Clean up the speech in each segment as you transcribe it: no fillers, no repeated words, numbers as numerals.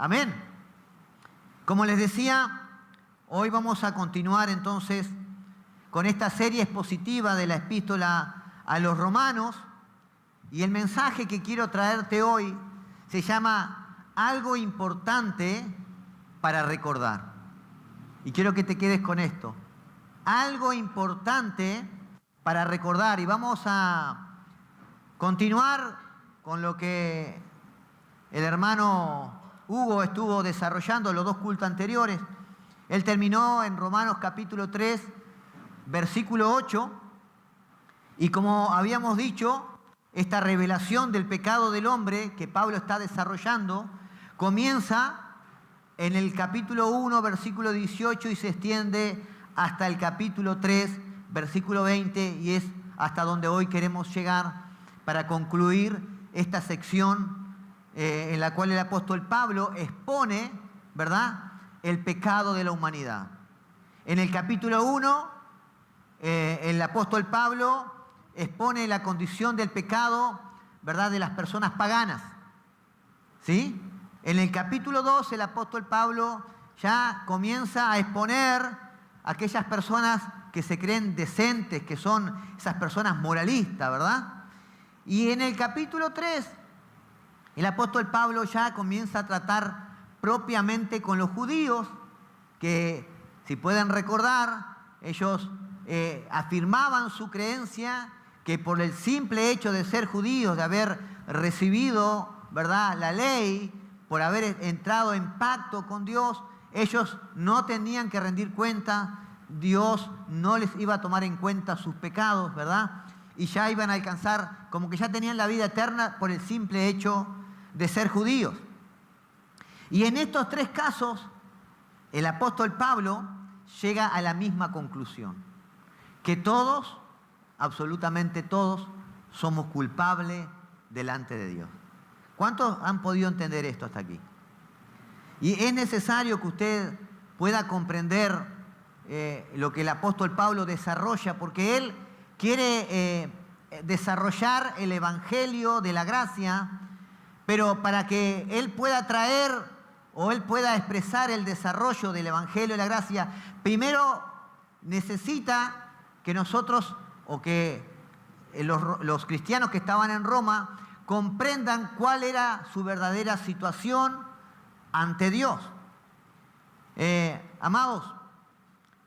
Amén. Como les decía, hoy vamos a continuar entonces con esta serie expositiva de la epístola a los romanos, y el mensaje que quiero traerte hoy se llama Algo importante para recordar. Y quiero que te quedes con esto. Algo importante para recordar. Y vamos a continuar con lo que el hermano Hugo estuvo desarrollando los dos cultos anteriores. Él terminó en Romanos capítulo 3, versículo 8. Y como habíamos dicho, esta revelación del pecado del hombre que Pablo está desarrollando comienza en el capítulo 1, versículo 18 y se extiende hasta el capítulo 3, versículo 20, y es hasta donde hoy queremos llegar para concluir esta sección en la cual el apóstol Pablo expone, ¿verdad?, el pecado de la humanidad. En el capítulo 1, el apóstol Pablo expone la condición del pecado, ¿verdad?, de las personas paganas. ¿Sí? En el capítulo 2, el apóstol Pablo ya comienza a exponer a aquellas personas que se creen decentes, que son esas personas moralistas, ¿verdad? Y en el capítulo 3, el apóstol Pablo ya comienza a tratar propiamente con los judíos, que, si pueden recordar, ellos afirmaban su creencia que por el simple hecho de ser judíos, de haber recibido, ¿verdad?, la ley, por haber entrado en pacto con Dios, ellos no tenían que rendir cuenta, Dios no les iba a tomar en cuenta sus pecados, ¿verdad? Y ya iban a alcanzar, como que ya tenían la vida eterna por el simple hecho de ser judíos. Y en estos tres casos, el apóstol Pablo llega a la misma conclusión, que todos, absolutamente todos, somos culpables delante de Dios. ¿Cuántos han podido entender esto hasta aquí? Y es necesario que usted pueda comprender lo que el apóstol Pablo desarrolla, porque él quiere desarrollar el evangelio de la gracia, pero para que él pueda traer o él pueda expresar el desarrollo del evangelio de la gracia, primero necesita que nosotros, o que los cristianos que estaban en Roma, comprendan cuál era su verdadera situación ante Dios. Amados,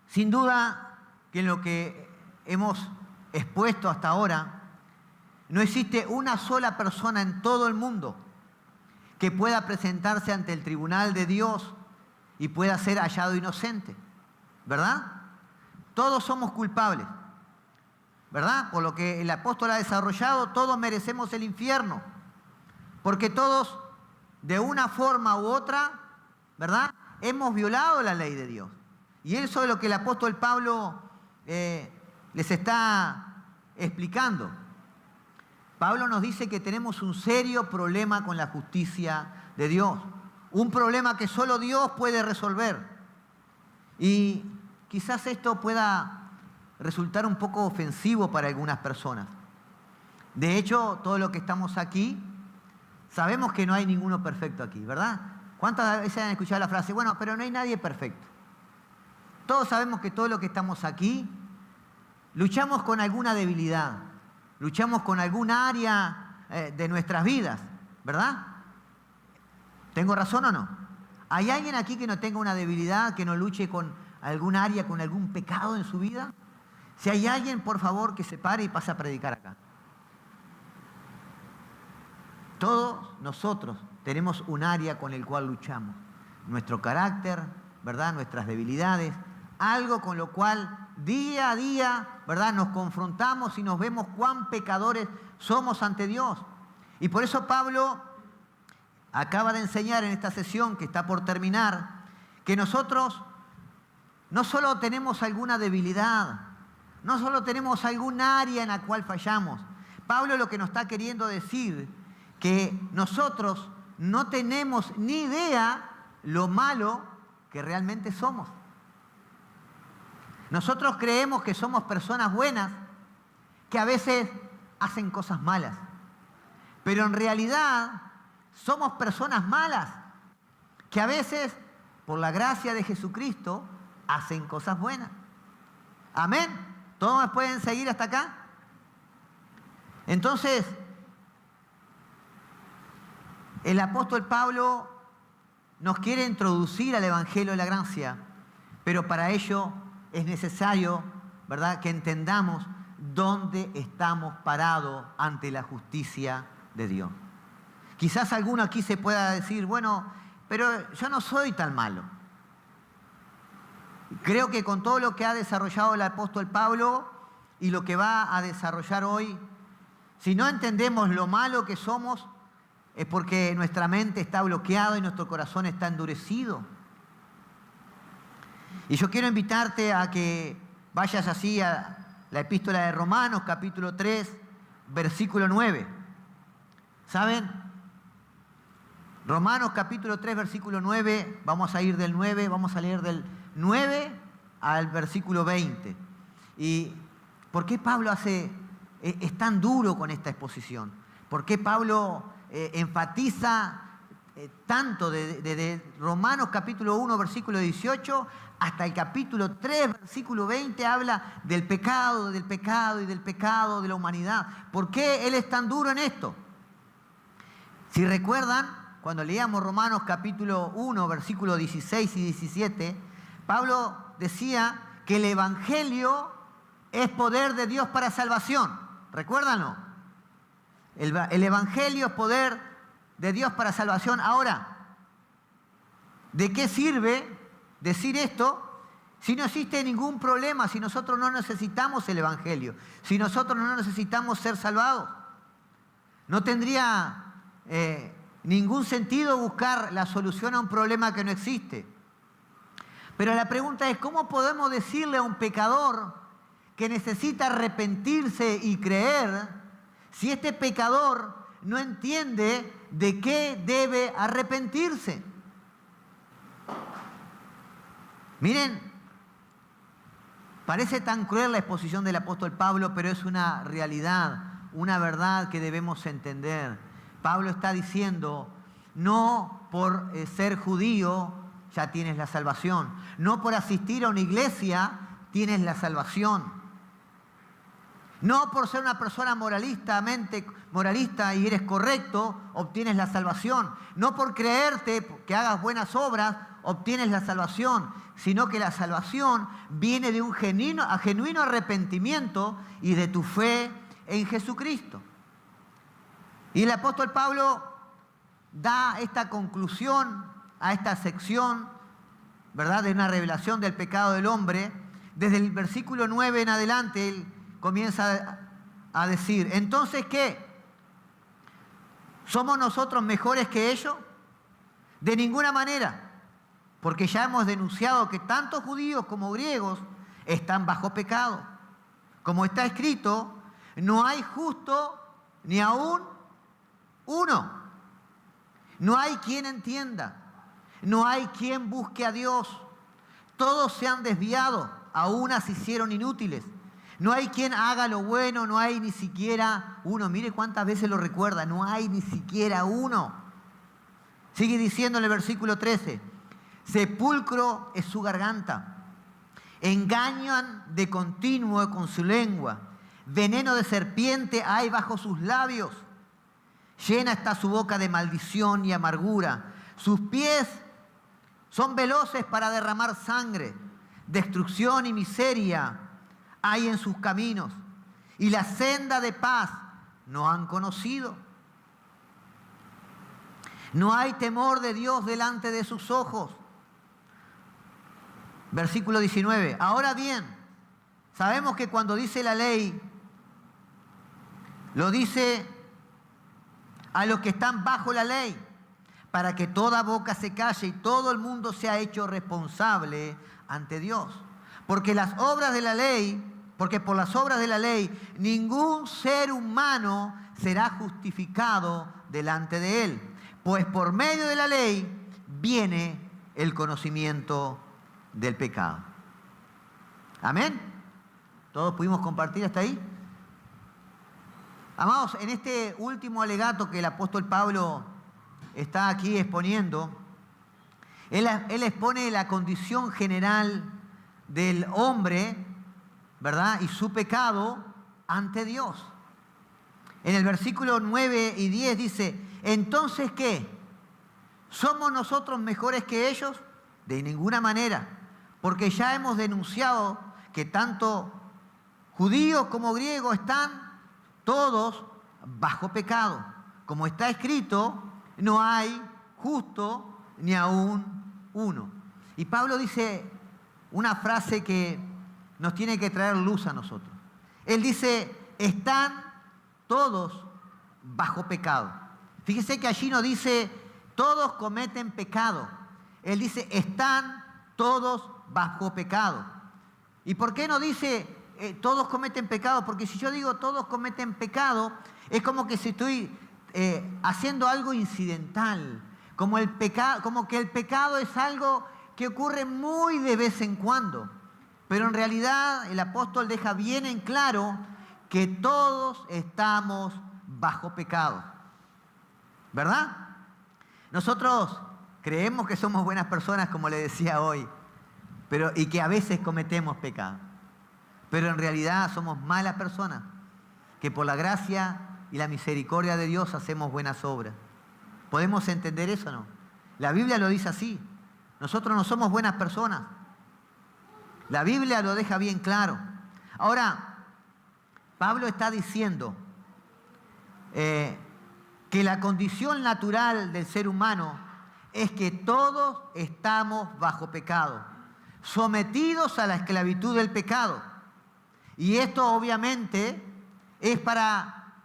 sin duda que en lo que hemos expuesto hasta ahora, no existe una sola persona en todo el mundo que pueda presentarse ante el tribunal de Dios y pueda ser hallado inocente, ¿verdad? Todos somos culpables, ¿verdad? Por lo que el apóstol ha desarrollado, todos merecemos el infierno, porque todos, de una forma u otra, ¿verdad?, hemos violado la ley de Dios. Y eso es lo que el apóstol Pablo les está explicando. Pablo nos dice que tenemos un serio problema con la justicia de Dios, un problema que solo Dios puede resolver. Y quizás esto pueda resultar un poco ofensivo para algunas personas. De hecho, todos los que estamos aquí sabemos que no hay ninguno perfecto aquí, ¿verdad? ¿Cuántas veces han escuchado la frase, bueno, pero no hay nadie perfecto? Todos sabemos que todos los que estamos aquí luchamos con alguna debilidad, luchamos con algún área de nuestras vidas, ¿verdad? ¿Tengo razón o no? ¿Hay alguien aquí que no tenga una debilidad, que no luche con algún área, con algún pecado en su vida? Si hay alguien, por favor, que se pare y pase a predicar acá. Todos nosotros tenemos un área con el cual luchamos. Nuestro carácter, ¿verdad?, nuestras debilidades, algo con lo cual día a día, ¿verdad?, nos confrontamos y nos vemos cuán pecadores somos ante Dios. Y por eso Pablo acaba de enseñar en esta sesión que está por terminar, que nosotros no solo tenemos alguna debilidad, no solo tenemos algún área en la cual fallamos. Pablo lo que nos está queriendo decir, que nosotros no tenemos ni idea lo malo que realmente somos. Nosotros creemos que somos personas buenas, que a veces hacen cosas malas. Pero en realidad somos personas malas. que a veces, por la gracia de Jesucristo, hacen cosas buenas. Amén. ¿Todos me pueden seguir hasta acá? Entonces, el apóstol Pablo nos quiere introducir al Evangelio de la Gracia, pero para ello es necesario, ¿verdad?, que entendamos dónde estamos parados ante la justicia de Dios. Quizás alguno aquí se pueda decir, bueno, pero yo no soy tan malo. Creo que con todo lo que ha desarrollado el apóstol Pablo y lo que va a desarrollar hoy, si no entendemos lo malo que somos, es porque nuestra mente está bloqueada y nuestro corazón está endurecido. Y yo quiero invitarte a que vayas así a la epístola de Romanos, capítulo 3, versículo 9. ¿Saben? Romanos, capítulo 3, versículo 9, vamos a ir del 9, vamos a leer del 9 al versículo 20. ¿Y por qué Pablo es tan duro con esta exposición? ¿Por qué Pablo enfatiza tanto de Romanos capítulo 1, versículo 18, hasta el capítulo 3, versículo 20, habla del pecado y del pecado de la humanidad? ¿Por qué él es tan duro en esto? Si recuerdan, cuando leíamos Romanos capítulo 1, versículo 16 y 17, Pablo decía que el Evangelio es poder de Dios para salvación. ¿Recuérdanlo? El Evangelio es poder de Dios para salvación. Ahora, ¿de qué sirve decir esto si no existe ningún problema, si nosotros no necesitamos el Evangelio, si nosotros no necesitamos ser salvados? No tendría ningún sentido buscar la solución a un problema que no existe. Pero la pregunta es, ¿cómo podemos decirle a un pecador que necesita arrepentirse y creer si este pecador no entiende de qué debe arrepentirse? Miren, parece tan cruel la exposición del apóstol Pablo, pero es una realidad, una verdad que debemos entender. Pablo está diciendo, no por ser judío ya tienes la salvación, no por asistir a una iglesia tienes la salvación, no por ser una persona moralista y eres correcto obtienes la salvación, no por creerte que hagas buenas obras obtienes la salvación, sino que la salvación viene de un genuino arrepentimiento y de tu fe en Jesucristo. Y el apóstol Pablo da esta conclusión a esta sección, ¿verdad?, de una revelación del pecado del hombre. Desde el versículo 9 en adelante, él comienza a decir, ¿entonces qué? ¿Somos nosotros mejores que ellos? De ninguna manera, porque ya hemos denunciado que tanto judíos como griegos están bajo pecado. Como está escrito, no hay justo ni aún uno. No hay quien entienda. No hay quien busque a Dios. Todos se han desviado, a unas se hicieron inútiles. No hay quien haga lo bueno, no hay ni siquiera uno. Mire cuántas veces lo recuerda, no hay ni siquiera uno. Sigue diciendo en el versículo 13, sepulcro es su garganta, engañan de continuo con su lengua, veneno de serpiente hay bajo sus labios, llena está su boca de maldición y amargura, sus pies son veloces para derramar sangre, destrucción y miseria hay en sus caminos, y la senda de paz no han conocido. No hay temor de Dios delante de sus ojos. Versículo 19. Ahora bien, sabemos que cuando dice la ley, lo dice a los que están bajo la ley, para que toda boca se calle y todo el mundo sea hecho responsable ante Dios. Porque por las obras de la ley, ningún ser humano será justificado delante de él. Pues por medio de la ley viene el conocimiento del pecado. ¿Amén? ¿Todos pudimos compartir hasta ahí? Amados, en este último alegato que el apóstol Pablo está aquí exponiendo, Él expone la condición general del hombre, ¿verdad? Y su pecado ante Dios. En el versículo 9 y 10 dice, ¿entonces qué? ¿Somos nosotros mejores que ellos? De ninguna manera, porque ya hemos denunciado que tanto judíos como griegos están todos bajo pecado. Como está escrito, no hay justo ni aún uno. Y Pablo dice una frase que nos tiene que traer luz a nosotros. Él dice, están todos bajo pecado. Fíjese que allí no dice, todos cometen pecado. Él dice, están todos bajo pecado. ¿Y por qué no dice, todos cometen pecado? Porque si yo digo, todos cometen pecado, es como que si estoy haciendo algo incidental. Como que el pecado es algo que ocurre muy de vez en cuando. Pero en realidad el apóstol deja bien en claro que todos estamos bajo pecado. ¿Verdad? Nosotros creemos que somos buenas personas, como le decía hoy, y que a veces cometemos pecado. Pero en realidad somos malas personas, que por la gracia y la misericordia de Dios hacemos buenas obras. ¿Podemos entender eso o no? La Biblia lo dice así. Nosotros no somos buenas personas. La Biblia lo deja bien claro. Ahora, Pablo está diciendo que la condición natural del ser humano es que todos estamos bajo pecado, sometidos a la esclavitud del pecado. Y esto obviamente es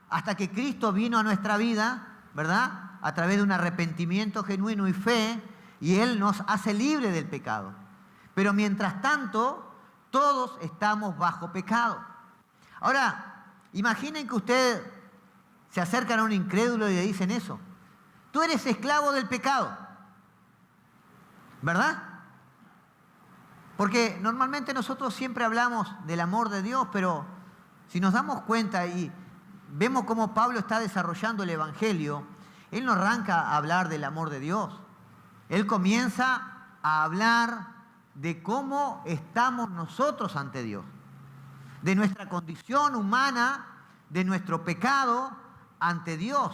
hasta que Cristo vino a nuestra vida, ¿verdad? A través de un arrepentimiento genuino y fe, y Él nos hace libre del pecado. Pero mientras tanto, todos estamos bajo pecado. Ahora, imaginen que usted se acercan a un incrédulo y le dicen eso. Tú eres esclavo del pecado, ¿verdad? Porque normalmente nosotros siempre hablamos del amor de Dios, pero si nos damos cuenta y vemos cómo Pablo está desarrollando el Evangelio, él no arranca a hablar del amor de Dios. Él comienza a hablar de cómo estamos nosotros ante Dios, de nuestra condición humana, de nuestro pecado ante Dios.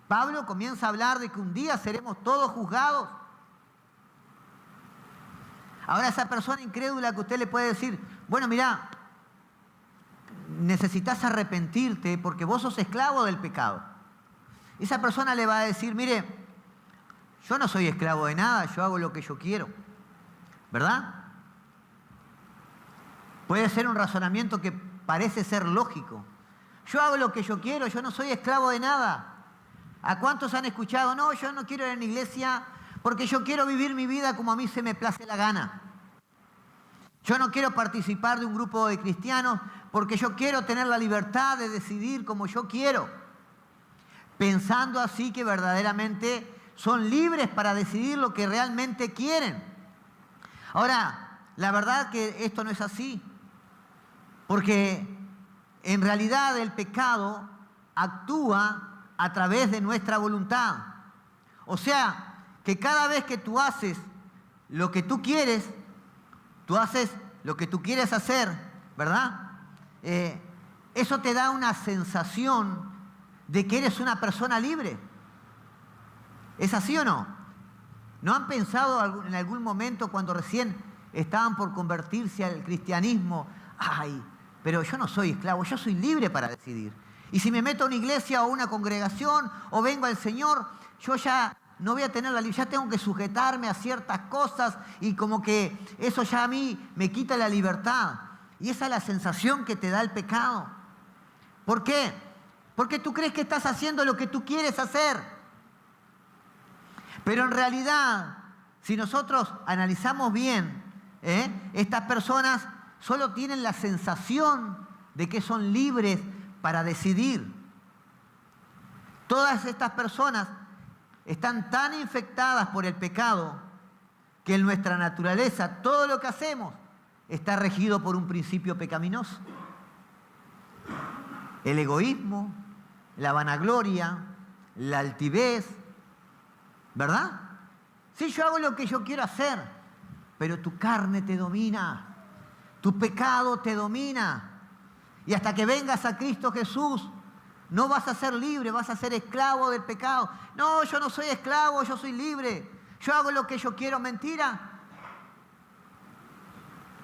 Pablo comienza a hablar de que un día seremos todos juzgados. Ahora esa persona incrédula que usted le puede decir, bueno, mira, necesitas arrepentirte porque vos sos esclavo del pecado. Esa persona le va a decir, mire, yo no soy esclavo de nada, yo hago lo que yo quiero. ¿Verdad? Puede ser un razonamiento que parece ser lógico. Yo hago lo que yo quiero, yo no soy esclavo de nada. ¿A cuántos han escuchado? No, yo no quiero ir a la iglesia porque yo quiero vivir mi vida como a mí se me place la gana. Yo no quiero participar de un grupo de cristianos porque yo quiero tener la libertad de decidir como yo quiero. Pensando así que verdaderamente son libres para decidir lo que realmente quieren. Ahora, la verdad que esto no es así, porque en realidad el pecado actúa a través de nuestra voluntad. O sea, que cada vez que tú haces lo que tú quieres, tú haces lo que tú quieres hacer, ¿verdad? Eso te da una sensación de que eres una persona libre. ¿Es así o no? ¿No han pensado en algún momento cuando recién estaban por convertirse al cristianismo? Ay, pero yo no soy esclavo, yo soy libre para decidir. Y si me meto a una iglesia o una congregación o vengo al Señor, yo ya no voy a tener la libertad, ya tengo que sujetarme a ciertas cosas y como que eso ya a mí me quita la libertad. Y esa es la sensación que te da el pecado. ¿Por qué? Porque tú crees que estás haciendo lo que tú quieres hacer. Pero en realidad, si nosotros analizamos bien, estas personas solo tienen la sensación de que son libres para decidir. Todas estas personas están tan infectadas por el pecado que en nuestra naturaleza todo lo que hacemos está regido por un principio pecaminoso. El egoísmo, la vanagloria, la altivez, ¿verdad? Sí, yo hago lo que yo quiero hacer, pero tu carne te domina, tu pecado te domina. Y hasta que vengas a Cristo Jesús, no vas a ser libre, vas a ser esclavo del pecado. No, yo no soy esclavo, yo soy libre. Yo hago lo que yo quiero. Mentira.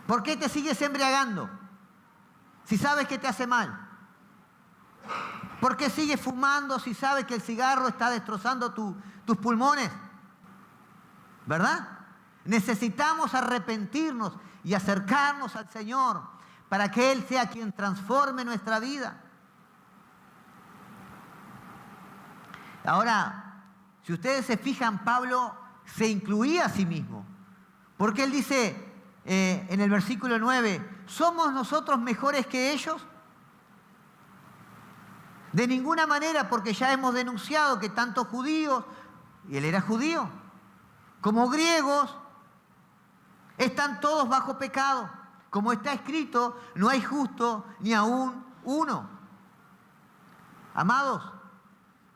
¿Por qué te sigues embriagando si sabes que te hace mal? ¿Por qué sigues fumando si sabes que el cigarro está destrozando tus pulmones? ¿Verdad? Necesitamos arrepentirnos y acercarnos al Señor para que Él sea quien transforme nuestra vida. Ahora, si ustedes se fijan, Pablo se incluía a sí mismo. Porque él dice en el versículo 9, ¿somos nosotros mejores que ellos? De ninguna manera, porque ya hemos denunciado que tanto judíos, y él era judío, como griegos, están todos bajo pecado. Como está escrito, no hay justo ni aún uno. Amados,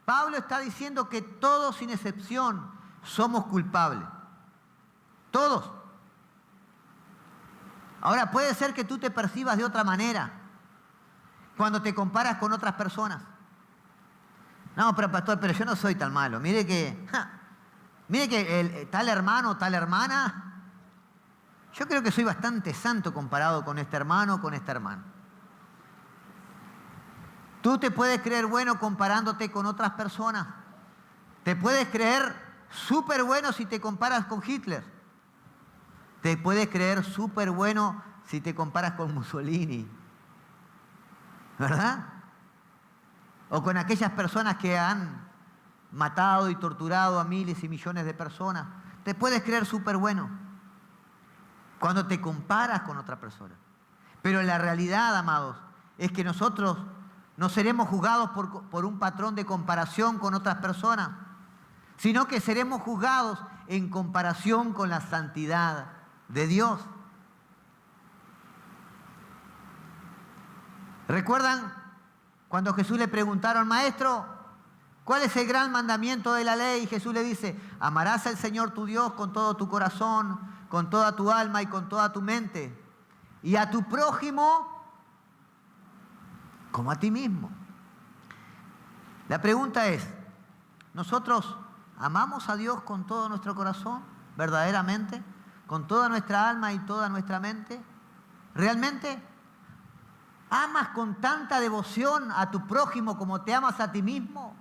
Pablo está diciendo que todos sin excepción somos culpables. Todos. Ahora, puede ser que tú te percibas de otra manera cuando te comparas con otras personas. No, pero pastor, pero yo no soy tan malo. Mire que el tal hermano, tal hermana, yo creo que soy bastante santo comparado con este hermano o con esta hermana. Tú te puedes creer bueno comparándote con otras personas. Te puedes creer súper bueno si te comparas con Hitler. Te puedes creer súper bueno si te comparas con Mussolini. ¿Verdad? O con aquellas personas que han matado y torturado a miles y millones de personas. Te puedes creer súper bueno cuando te comparas con otra persona. Pero la realidad, amados, es que nosotros no seremos juzgados por un patrón de comparación con otras personas, sino que seremos juzgados en comparación con la santidad de Dios. ¿Recuerdan cuando Jesús le preguntaron, maestro, ¿cuál es el gran mandamiento de la ley? Y Jesús le dice, amarás al Señor tu Dios con todo tu corazón, con toda tu alma y con toda tu mente, y a tu prójimo como a ti mismo. La pregunta es, ¿nosotros amamos a Dios con todo nuestro corazón, verdaderamente? ¿Con toda nuestra alma y toda nuestra mente? ¿Realmente? ¿Amas con tanta devoción a tu prójimo como te amas a ti mismo?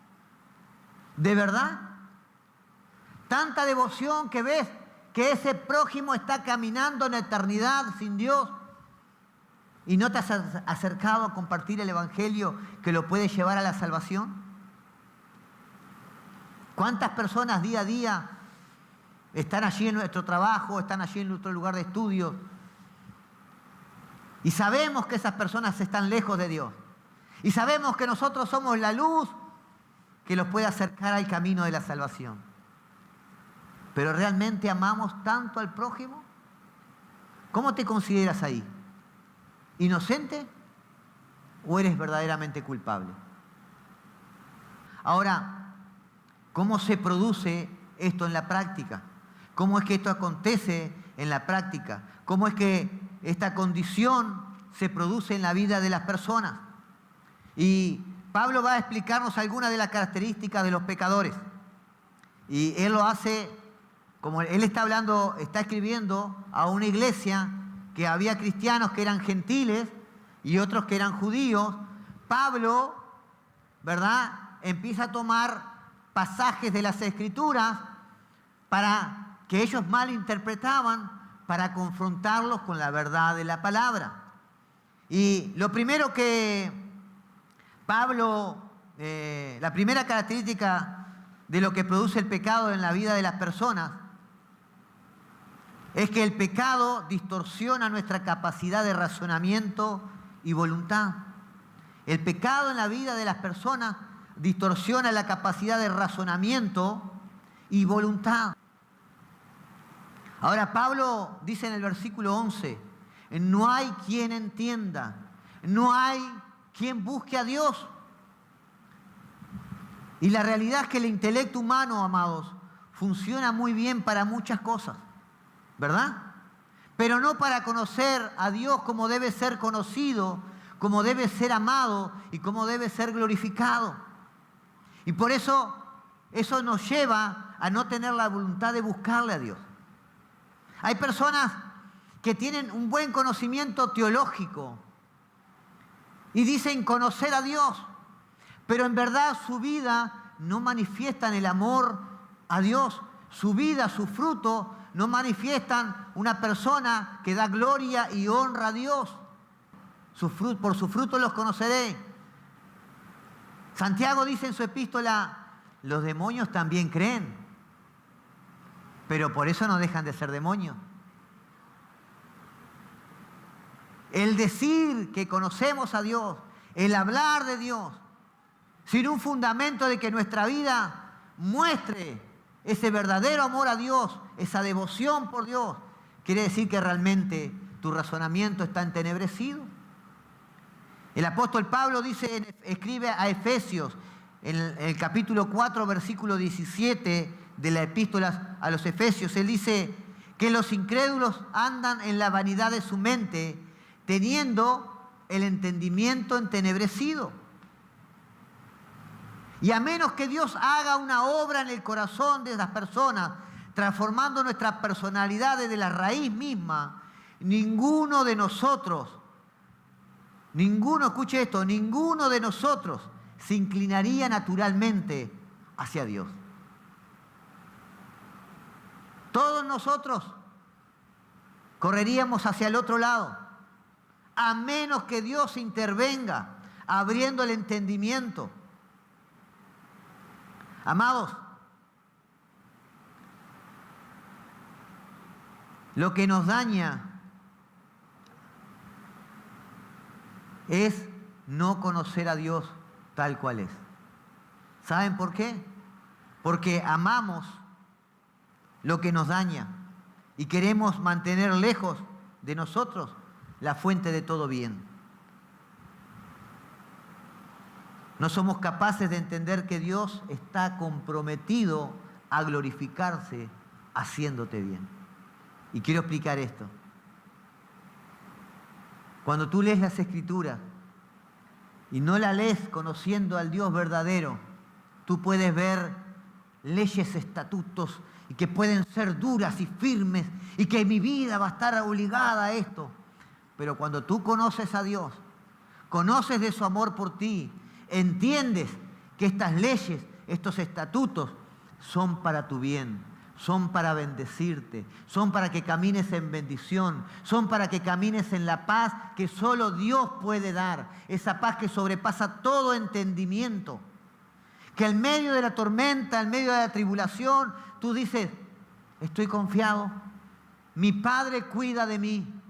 ¿De verdad? Tanta devoción que ves que ese prójimo está caminando en la eternidad sin Dios y no te has acercado a compartir el Evangelio que lo puede llevar a la salvación. ¿Cuántas personas día a día están allí en nuestro trabajo, están allí en nuestro lugar de estudio? Y sabemos que esas personas están lejos de Dios. Y sabemos que nosotros somos la luz que los puede acercar al camino de la salvación. ¿Pero realmente amamos tanto al prójimo? ¿Cómo te consideras ahí? ¿Inocente o eres verdaderamente culpable? Ahora, ¿cómo se produce esto en la práctica? ¿Cómo es que esto acontece en la práctica? ¿Cómo es que esta condición se produce en la vida de las personas? Y Pablo va a explicarnos algunas de las características de los pecadores. Y él lo hace, como él está escribiendo a una iglesia que había cristianos que eran gentiles y otros que eran judíos. Pablo, ¿verdad?, empieza a tomar pasajes de las Escrituras para que ellos malinterpretaban, para confrontarlos con la verdad de la palabra. Y lo primero que Pablo, la primera característica de lo que produce el pecado en la vida de las personas es que el pecado distorsiona nuestra capacidad de razonamiento y voluntad. El pecado en la vida de las personas distorsiona la capacidad de razonamiento y voluntad. Ahora Pablo dice en el versículo 11, no hay quien entienda, no hay quien busque a Dios. Y la realidad es que el intelecto humano, amados, funciona muy bien para muchas cosas, ¿verdad? Pero no para conocer a Dios como debe ser conocido, como debe ser amado y como debe ser glorificado. Y por eso nos lleva a no tener la voluntad de buscarle a Dios. Hay personas que tienen un buen conocimiento teológico y dicen conocer a Dios, pero en verdad su vida no manifiestan el amor a Dios. Su vida, su fruto, no manifiestan una persona que da gloria y honra a Dios. Por su fruto los conoceré. Santiago dice en su epístola, los demonios también creen, pero por eso no dejan de ser demonios. El decir que conocemos a Dios, el hablar de Dios, sin un fundamento de que nuestra vida muestre ese verdadero amor a Dios, esa devoción por Dios, quiere decir que realmente tu razonamiento está entenebrecido. El apóstol Pablo escribe a Efesios, en el capítulo 4, versículo 17 de la epístola a los Efesios, él dice que los incrédulos andan en la vanidad de su mente, teniendo el entendimiento entenebrecido. Y a menos que Dios haga una obra en el corazón de las personas, transformando nuestra personalidad desde la raíz misma, ninguno de nosotros, escuche esto, ninguno de nosotros se inclinaría naturalmente hacia Dios. Todos nosotros correríamos hacia el otro lado, a menos que Dios intervenga, abriendo el entendimiento. Amados, lo que nos daña es no conocer a Dios tal cual es. ¿Saben por qué? Porque amamos lo que nos daña y queremos mantener lejos de nosotros la fuente de todo bien. No somos capaces de entender que Dios está comprometido a glorificarse haciéndote bien. Y quiero explicar esto. Cuando tú lees las Escrituras y no la lees conociendo al Dios verdadero, tú puedes ver leyes, estatutos, y que pueden ser duras y firmes, y que mi vida va a estar obligada a esto. Pero cuando tú conoces a Dios, conoces de su amor por ti, entiendes que estas leyes, estos estatutos, son para tu bien, son para bendecirte, son para que camines en bendición, son para que camines en la paz que solo Dios puede dar, esa paz que sobrepasa todo entendimiento. Que en medio de la tormenta, en medio de la tribulación, tú dices, estoy confiado, mi Padre cuida de mí,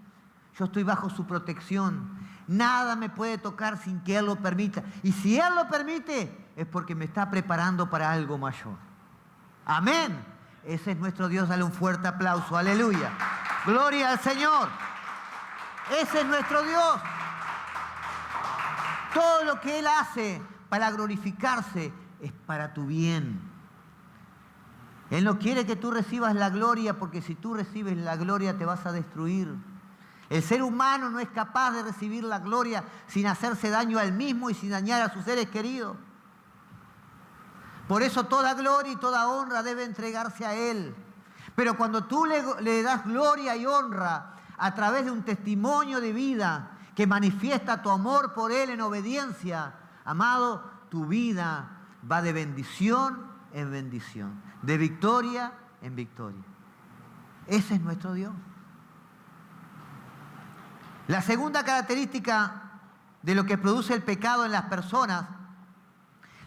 yo estoy bajo su protección, nada me puede tocar sin que Él lo permita. Y si Él lo permite, es porque me está preparando para algo mayor. Amén. Ese es nuestro Dios, dale un fuerte aplauso, aleluya. Gloria al Señor. Ese es nuestro Dios. Todo lo que Él hace para glorificarse es para tu bien. Él no quiere que tú recibas la gloria, porque si tú recibes la gloria te vas a destruir. El ser humano no es capaz de recibir la gloria sin hacerse daño a él mismo y sin dañar a sus seres queridos. Por eso toda gloria y toda honra debe entregarse a Él. Pero cuando tú le das gloria y honra a través de un testimonio de vida que manifiesta tu amor por Él en obediencia, amado, tu vida va de bendición en bendición, de victoria en victoria. Ese es nuestro Dios. La segunda característica de lo que produce el pecado en las personas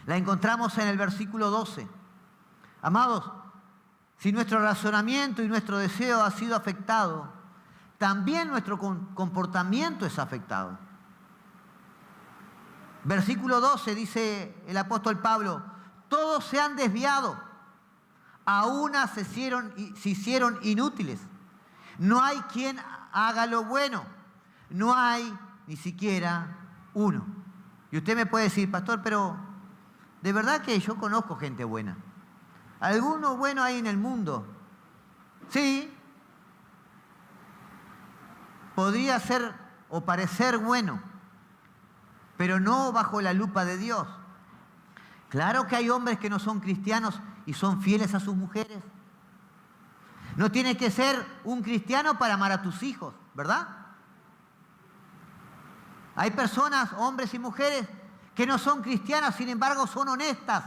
la encontramos en el versículo 12. Amados, si nuestro razonamiento y nuestro deseo ha sido afectado, también nuestro comportamiento es afectado. Versículo 12 dice el apóstol Pablo, todos se han desviado, a una se hicieron inútiles. No hay quien haga lo bueno, no hay ni siquiera uno. Y usted me puede decir, pastor, pero de verdad que yo conozco gente buena. Alguno bueno hay en el mundo. Sí, podría ser o parecer bueno, pero no bajo la lupa de Dios. Claro que hay hombres que no son cristianos y son fieles a sus mujeres. No tienes que ser un cristiano para amar a tus hijos, ¿verdad? Hay personas, hombres y mujeres, que no son cristianas, sin embargo son honestas,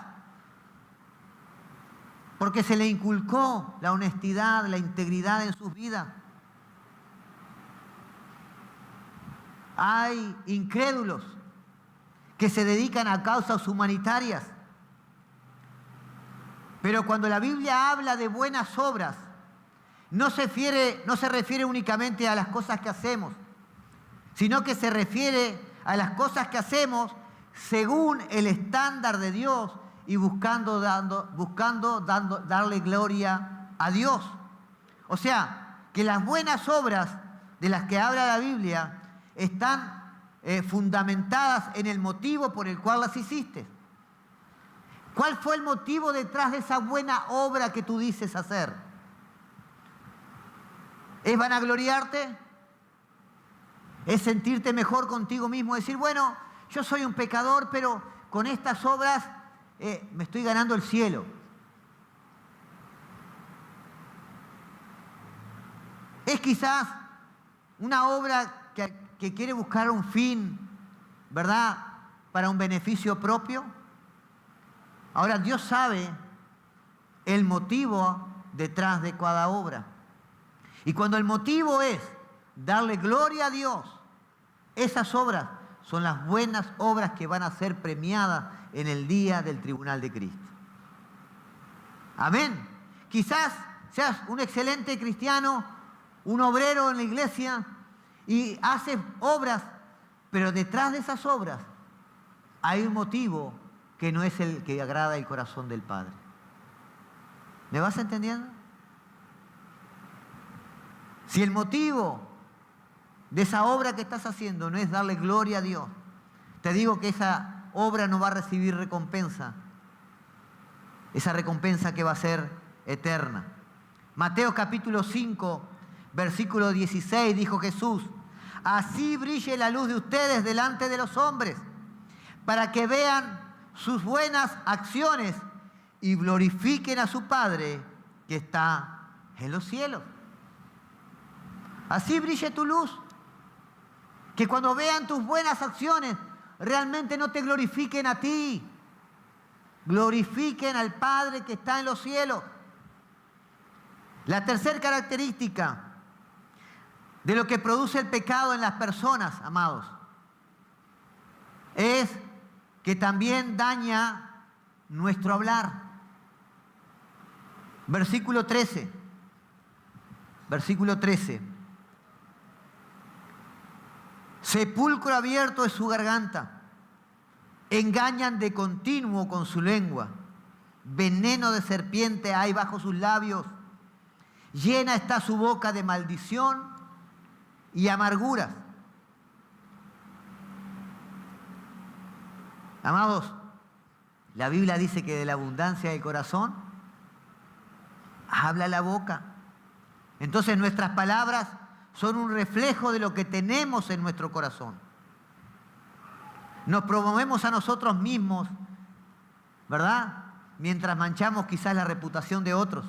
porque se le inculcó la honestidad, la integridad en sus vidas. Hay incrédulos que se dedican a causas humanitarias, pero cuando la Biblia habla de buenas obras, no se refiere únicamente a las cosas que hacemos, sino que se refiere a las cosas que hacemos según el estándar de Dios y buscando darle gloria a Dios. O sea, que las buenas obras de las que habla la Biblia están fundamentadas en el motivo por el cual las hiciste. ¿Cuál fue el motivo detrás de esa buena obra que tú dices hacer? ¿Es vanagloriarte? ¿Es sentirte mejor contigo mismo? Decir, bueno, yo soy un pecador, pero con estas obras me estoy ganando el cielo. Es quizás una obra que quiere buscar un fin, ¿verdad?, para un beneficio propio. Ahora, Dios sabe el motivo detrás de cada obra. Y cuando el motivo es darle gloria a Dios, esas obras son las buenas obras que van a ser premiadas en el día del tribunal de Cristo. Amén. Quizás seas un excelente cristiano, un obrero en la iglesia y haces obras, pero detrás de esas obras hay un motivo que no es el que agrada el corazón del Padre. ¿Me vas entendiendo? Si el motivo de esa obra que estás haciendo no es darle gloria a Dios, te digo que esa obra no va a recibir recompensa. Esa recompensa que va a ser eterna. Mateo capítulo 5, versículo 16, dijo Jesús: así brille la luz de ustedes delante de los hombres, para que vean sus buenas acciones y glorifiquen a su Padre que está en los cielos. Así brille tu luz. Que cuando vean tus buenas acciones, realmente no te glorifiquen a ti. Glorifiquen al Padre que está en los cielos. La tercera característica de lo que produce el pecado en las personas, amados, es que también daña nuestro hablar. Versículo 13. Versículo 13. Sepulcro abierto es su garganta. Engañan de continuo con su lengua. Veneno de serpiente hay bajo sus labios. Llena está su boca de maldición y amarguras. Amados, la Biblia dice que de la abundancia del corazón habla la boca. Entonces nuestras palabras son un reflejo de lo que tenemos en nuestro corazón. Nos promovemos a nosotros mismos, ¿verdad?, mientras manchamos quizás la reputación de otros.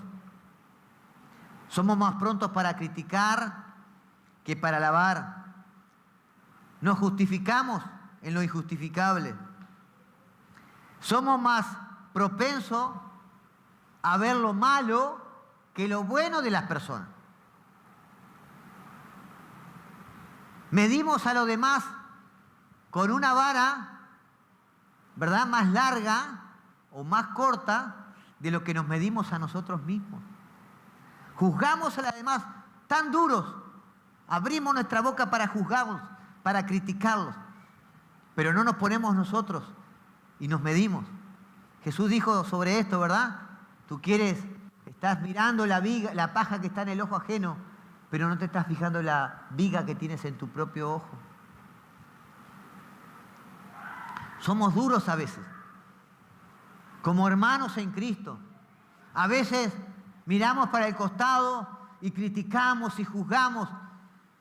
Somos más prontos para criticar que para alabar. Nos justificamos en lo injustificable. Somos más propensos a ver lo malo que lo bueno de las personas. Medimos a los demás con una vara, ¿verdad?, más larga o más corta de lo que nos medimos a nosotros mismos. Juzgamos a los demás tan duros, abrimos nuestra boca para juzgarlos, para criticarlos, pero no nos ponemos nosotros y nos medimos. Jesús dijo sobre esto, ¿verdad? Tú estás mirando la viga, la paja que está en el ojo ajeno, pero no te estás fijando en la viga que tienes en tu propio ojo. Somos duros a veces, como hermanos en Cristo. A veces miramos para el costado y criticamos y juzgamos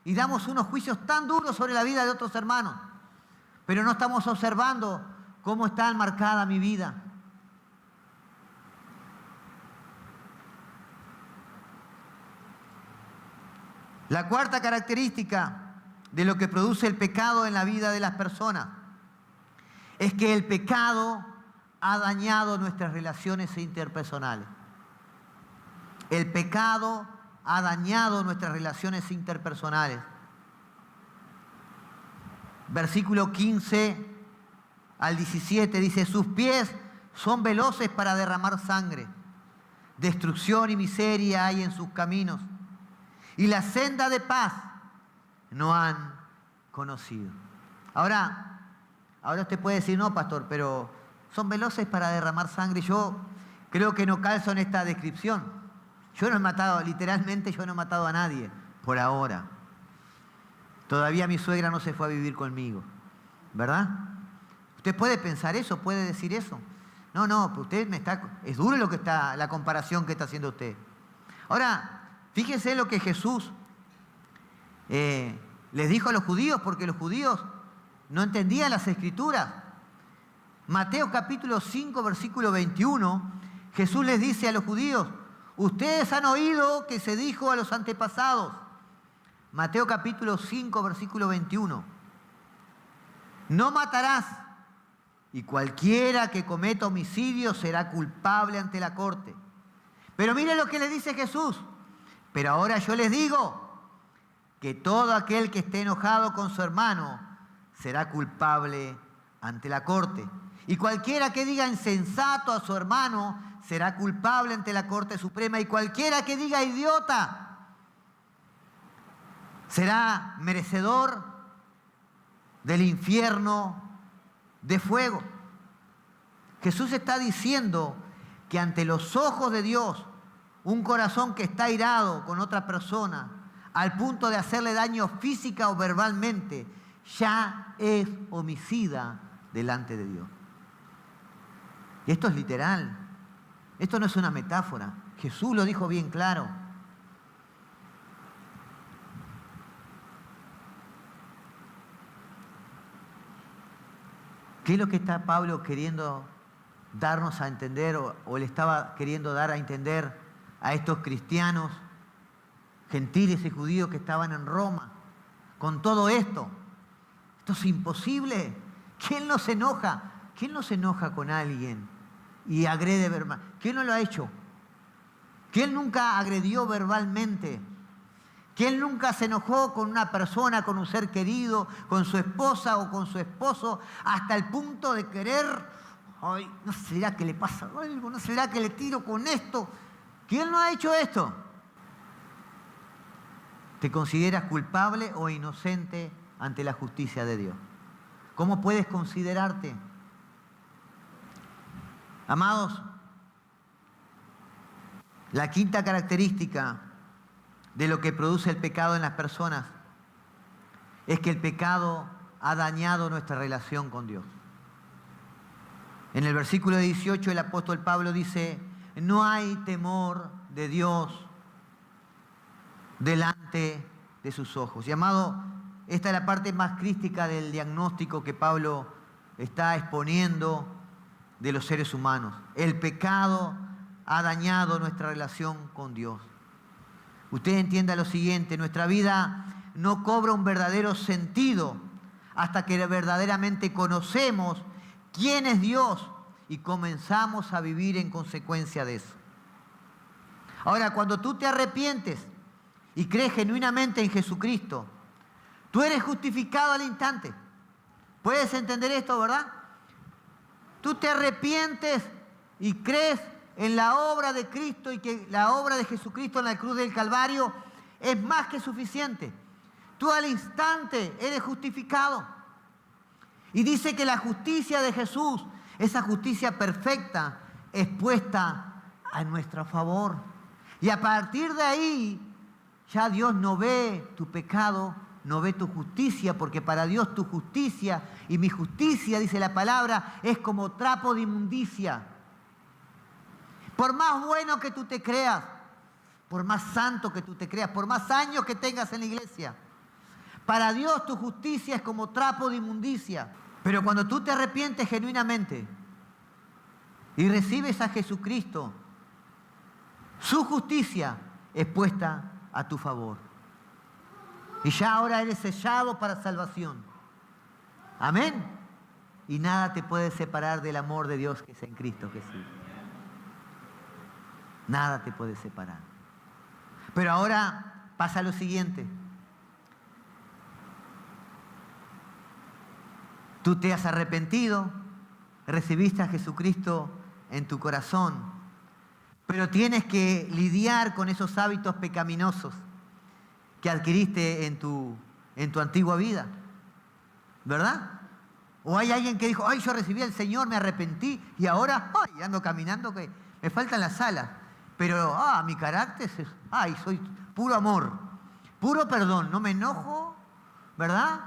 y damos unos juicios tan duros sobre la vida de otros hermanos, pero no estamos observando cómo está enmarcada mi vida. La cuarta característica de lo que produce el pecado en la vida de las personas es que el pecado ha dañado nuestras relaciones interpersonales. El pecado ha dañado nuestras relaciones interpersonales. Versículo 15 al 17 dice: sus pies son veloces para derramar sangre. Destrucción y miseria hay en sus caminos. Y la senda de paz no han conocido. Ahora usted puede decir, no, pastor, pero son veloces para derramar sangre. Yo creo que no calzo en esta descripción. Yo no he matado, literalmente yo no he matado a nadie, por ahora. Todavía mi suegra no se fue a vivir conmigo, ¿verdad? Usted puede pensar eso, puede decir eso. No, pues usted es duro lo que está, la comparación que está haciendo usted. Ahora, fíjense lo que Jesús les dijo a los judíos, porque los judíos no entendían las Escrituras. Mateo capítulo 5, versículo 21, Jesús les dice a los judíos: ustedes han oído que se dijo a los antepasados. Mateo capítulo 5, versículo 21. No matarás, y cualquiera que cometa homicidio será culpable ante la corte. Pero mire lo que le dice Jesús. Pero ahora yo les digo que todo aquel que esté enojado con su hermano será culpable ante la corte. Y cualquiera que diga insensato a su hermano será culpable ante la Corte Suprema. Y cualquiera que diga idiota será merecedor del infierno de fuego. Jesús está diciendo que ante los ojos de Dios, un corazón que está airado con otra persona, al punto de hacerle daño física o verbalmente, ya es homicida delante de Dios. Y esto es literal. Esto no es una metáfora. Jesús lo dijo bien claro. ¿Qué es lo que está Pablo queriendo darnos a entender o le estaba queriendo dar a entender a estos cristianos, gentiles y judíos que estaban en Roma? Con todo esto, esto es imposible. ¿Quién no se enoja? ¿Quién no se enoja con alguien y agrede verbalmente? ¿Quién no lo ha hecho? ¿Quién nunca agredió verbalmente? ¿Quién nunca se enojó con una persona, con un ser querido, con su esposa o con su esposo, hasta el punto de querer, ay, ¿no será que le pasa algo? ¿No será que le tiro con esto? ¿Quién no ha hecho esto? ¿Te consideras culpable o inocente ante la justicia de Dios? ¿Cómo puedes considerarte? Amados, la quinta característica de lo que produce el pecado en las personas es que el pecado ha dañado nuestra relación con Dios. En el versículo 18 el apóstol Pablo dice: no hay temor de Dios delante de sus ojos. Y amado, esta es la parte más crítica del diagnóstico que Pablo está exponiendo de los seres humanos. El pecado ha dañado nuestra relación con Dios. Usted entienda lo siguiente: nuestra vida no cobra un verdadero sentido hasta que verdaderamente conocemos quién es Dios y comenzamos a vivir en consecuencia de eso. Ahora, cuando tú te arrepientes y crees genuinamente en Jesucristo, tú eres justificado al instante. ¿Puedes entender esto, verdad? Tú te arrepientes y crees en la obra de Cristo y que la obra de Jesucristo en la cruz del Calvario es más que suficiente. Tú al instante eres justificado. Y dice que la justicia de Jesús, esa justicia perfecta, es puesta a nuestro favor. Y a partir de ahí, ya Dios no ve tu pecado, no ve tu justicia, porque para Dios tu justicia y mi justicia, dice la palabra, es como trapo de inmundicia. Por más bueno que tú te creas, por más santo que tú te creas, por más años que tengas en la iglesia, para Dios tu justicia es como trapo de inmundicia. Pero cuando tú te arrepientes genuinamente y recibes a Jesucristo, su justicia es puesta a tu favor. Y ya ahora eres sellado para salvación. Amén. Y nada te puede separar del amor de Dios que es en Cristo Jesús. Nada te puede separar. Pero ahora pasa lo siguiente. Tú te has arrepentido, recibiste a Jesucristo en tu corazón, pero tienes que lidiar con esos hábitos pecaminosos que adquiriste en tu antigua vida, ¿verdad? O hay alguien que dijo, ay, yo recibí al Señor, me arrepentí y ahora, ay, ando caminando que me faltan las alas, pero mi carácter es, soy puro amor, puro perdón, no me enojo, ¿verdad?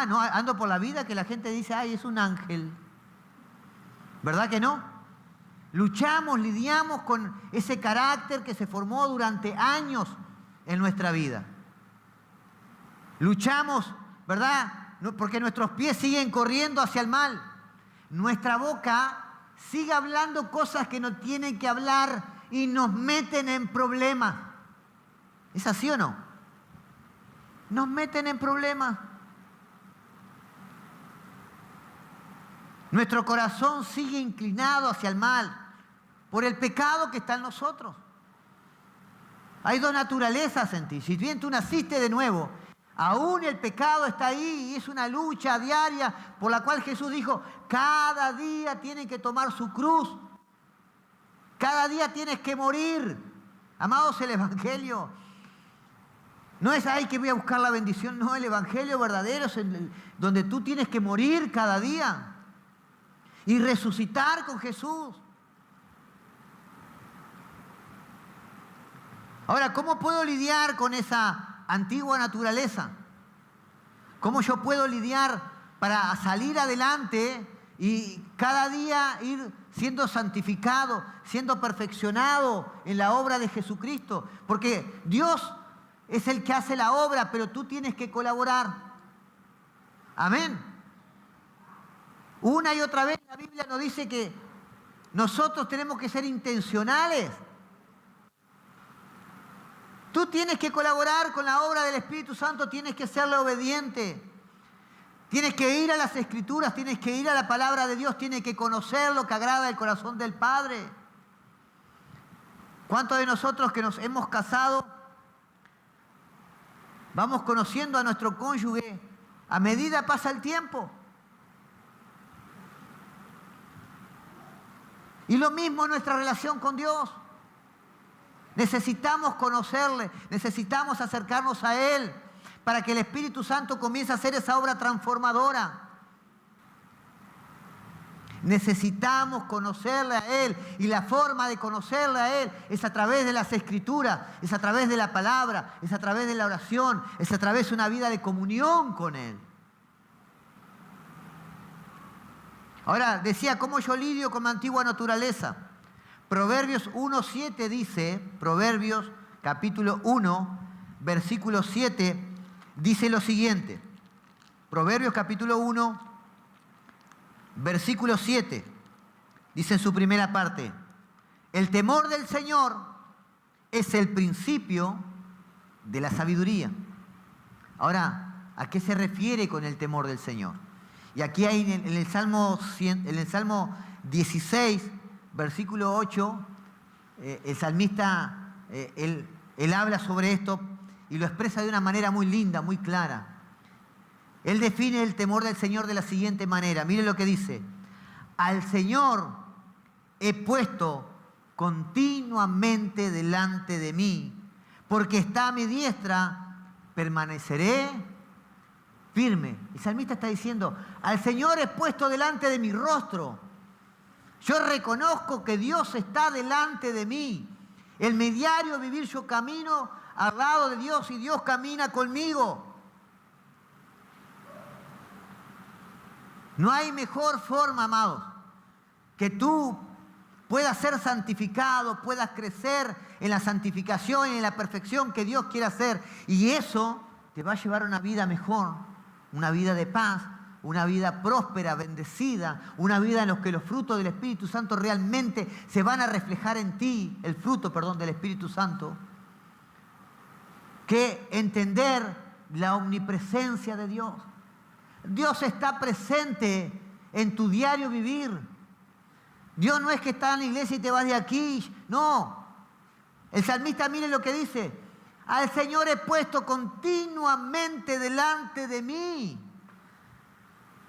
No, ando por la vida que la gente dice, ay, es un ángel. ¿Verdad que no? Luchamos, lidiamos con ese carácter que se formó durante años en nuestra vida. Luchamos, ¿verdad? Porque nuestros pies siguen corriendo hacia el mal. Nuestra boca sigue hablando cosas que no tienen que hablar y nos meten en problemas. ¿Es así o no? Nos meten en problemas. Nuestro corazón sigue inclinado hacia el mal por el pecado que está en nosotros. Hay dos naturalezas en ti. Si bien tú naciste de nuevo, aún el pecado está ahí y es una lucha diaria por la cual Jesús dijo, cada día tienen que tomar su cruz. Cada día tienes que morir. Amados, el Evangelio no es ahí que voy a buscar la bendición. No, el Evangelio verdadero es donde tú tienes que morir cada día y resucitar con Jesús. Ahora, ¿cómo puedo lidiar con esa antigua naturaleza? ¿Cómo yo puedo lidiar para salir adelante y cada día ir siendo santificado, siendo perfeccionado en la obra de Jesucristo? Porque Dios es el que hace la obra, pero tú tienes que colaborar. Amén. Una y otra vez la Biblia nos dice que nosotros tenemos que ser intencionales. Tú tienes que colaborar con la obra del Espíritu Santo, tienes que serle obediente. Tienes que ir a las Escrituras, tienes que ir a la palabra de Dios, tienes que conocer lo que agrada el corazón del Padre. ¿Cuántos de nosotros que nos hemos casado vamos conociendo a nuestro cónyuge a medida pasa el tiempo? Y lo mismo en nuestra relación con Dios. Necesitamos conocerle, necesitamos acercarnos a Él para que el Espíritu Santo comience a hacer esa obra transformadora. Necesitamos conocerle a Él y la forma de conocerle a Él es a través de las Escrituras, es a través de la palabra, es a través de la oración, es a través de una vida de comunión con Él. Ahora, decía, ¿cómo yo lidio con mi antigua naturaleza? Proverbios 1:7 dice, Proverbios capítulo 1, versículo 7, dice lo siguiente. Proverbios capítulo 1, versículo 7, dice en su primera parte, el temor del Señor es el principio de la sabiduría. Ahora, ¿a qué se refiere con el temor del Señor? Y aquí hay en el Salmo 16, versículo 8, el salmista, él habla sobre esto y lo expresa de una manera muy linda, muy clara. Él define el temor del Señor de la siguiente manera. Mire lo que dice. Al Señor he puesto continuamente delante de mí, porque está a mi diestra, permaneceré firme. El salmista está diciendo, al Señor he puesto delante de mi rostro. Yo reconozco que Dios está delante de mí. En mi diario vivir yo camino al lado de Dios y Dios camina conmigo. No hay mejor forma, amados, que tú puedas ser santificado, puedas crecer en la santificación y en la perfección que Dios quiere hacer. Y eso te va a llevar a una vida mejor, una vida de paz, una vida próspera, bendecida, una vida en la que los frutos del Espíritu Santo realmente se van a reflejar en ti, el fruto, del Espíritu Santo. Que entender la omnipresencia de Dios. Dios está presente en tu diario vivir. Dios no es que está en la iglesia y te vas de aquí. No. El salmista, mire lo que dice. Al Señor he puesto continuamente delante de mí.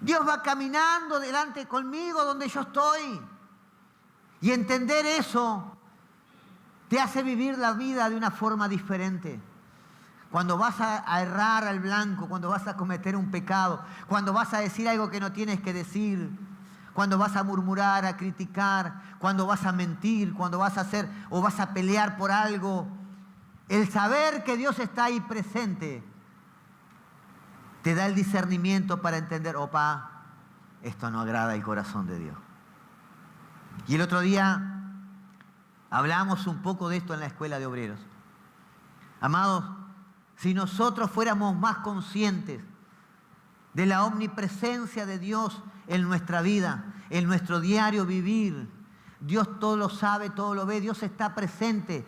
Dios va caminando delante conmigo donde yo estoy. Y entender eso te hace vivir la vida de una forma diferente. Cuando vas a errar al blanco, cuando vas a cometer un pecado, cuando vas a decir algo que no tienes que decir, cuando vas a murmurar, a criticar, cuando vas a mentir, cuando vas a hacer o vas a pelear por algo, el saber que Dios está ahí presente te da el discernimiento para entender, opa, esto no agrada el corazón de Dios. Y el otro día hablamos un poco de esto en la escuela de obreros. Amados, si nosotros fuéramos más conscientes de la omnipresencia de Dios en nuestra vida, en nuestro diario vivir, Dios todo lo sabe, todo lo ve, Dios está presente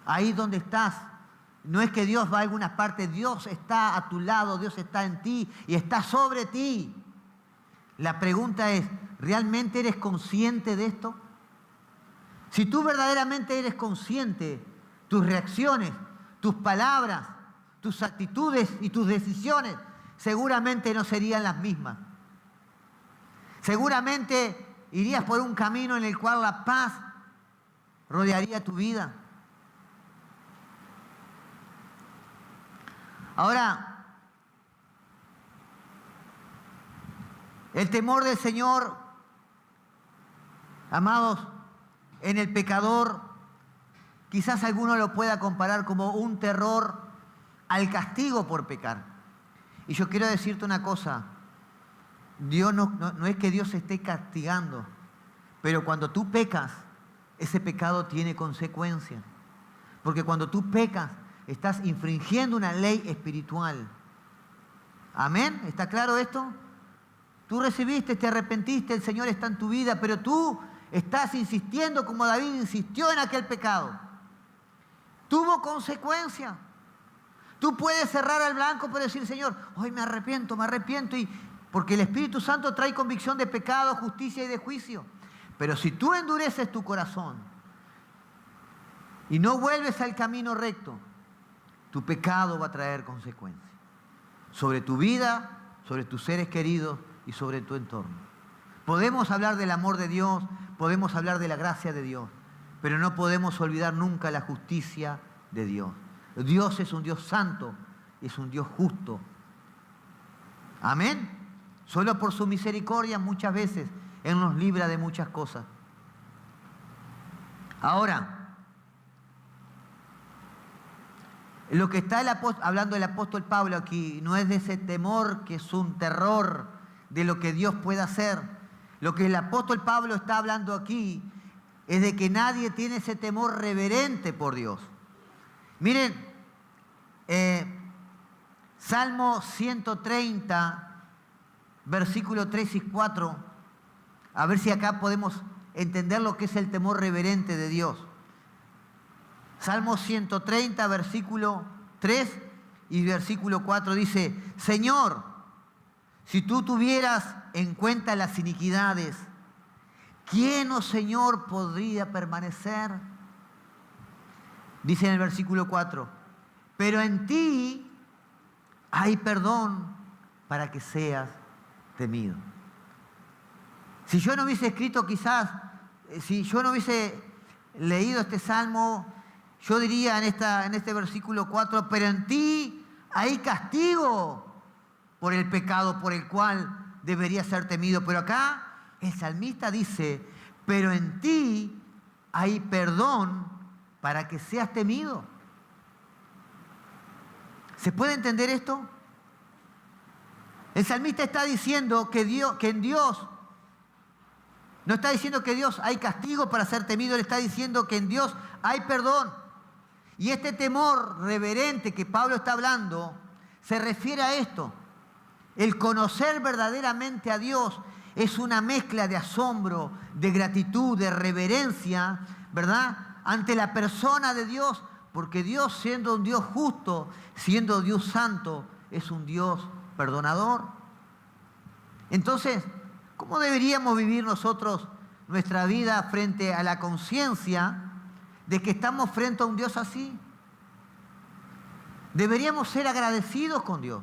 ahí donde estás. No es que Dios va a alguna parte, Dios está a tu lado, Dios está en ti y está sobre ti. La pregunta es, ¿realmente eres consciente de esto? Si tú verdaderamente eres consciente, tus reacciones, tus palabras, tus actitudes y tus decisiones seguramente no serían las mismas. Seguramente irías por un camino en el cual la paz rodearía tu vida. Ahora, el temor del Señor, amados, en el pecador, quizás alguno lo pueda comparar como un terror al castigo por pecar. Y yo quiero decirte una cosa, Dios no es que Dios esté castigando, pero cuando tú pecas, ese pecado tiene consecuencias. Porque cuando tú pecas, estás infringiendo una ley espiritual. ¿Amén? ¿Está claro esto? Tú recibiste, te arrepentiste, el Señor está en tu vida, pero tú estás insistiendo como David insistió en aquel pecado. Tuvo consecuencias. Tú puedes cerrar al blanco pero decir, Señor, hoy me arrepiento, porque el Espíritu Santo trae convicción de pecado, justicia y de juicio. Pero si tú endureces tu corazón y no vuelves al camino recto, tu pecado va a traer consecuencias sobre tu vida, sobre tus seres queridos y sobre tu entorno. Podemos hablar del amor de Dios, podemos hablar de la gracia de Dios, pero no podemos olvidar nunca la justicia de Dios. Dios es un Dios santo, es un Dios justo. Amén. Solo por su misericordia muchas veces Él nos libra de muchas cosas. Ahora, lo que está hablando el apóstol Pablo aquí no es de ese temor que es un terror de lo que Dios puede hacer. Lo que el apóstol Pablo está hablando aquí es de que nadie tiene ese temor reverente por Dios. Miren, Salmo 130, versículos 3 y 4, a ver si acá podemos entender lo que es el temor reverente de Dios. Salmo 130, versículo 3 y versículo 4 dice, Señor, si tú tuvieras en cuenta las iniquidades, ¿quién, oh Señor, podría permanecer? Dice en el versículo 4, pero en ti hay perdón para que seas temido. Si yo no hubiese escrito quizás, si yo no hubiese leído este salmo, yo diría en este versículo 4, pero en ti hay castigo por el pecado por el cual debería ser temido. Pero acá el salmista dice, pero en ti hay perdón para que seas temido. ¿Se puede entender esto? El salmista está diciendo que en Dios No está diciendo que Dios hay castigo para ser temido, Él está diciendo que en Dios hay perdón. Y este temor reverente que Pablo está hablando se refiere a esto. El conocer verdaderamente a Dios es una mezcla de asombro, de gratitud, de reverencia, ¿verdad?, ante la persona de Dios, porque Dios, siendo un Dios justo, siendo Dios santo, es un Dios perdonador. Entonces, ¿cómo deberíamos vivir nosotros nuestra vida frente a la conciencia de que estamos frente a un Dios así? Deberíamos ser agradecidos con Dios.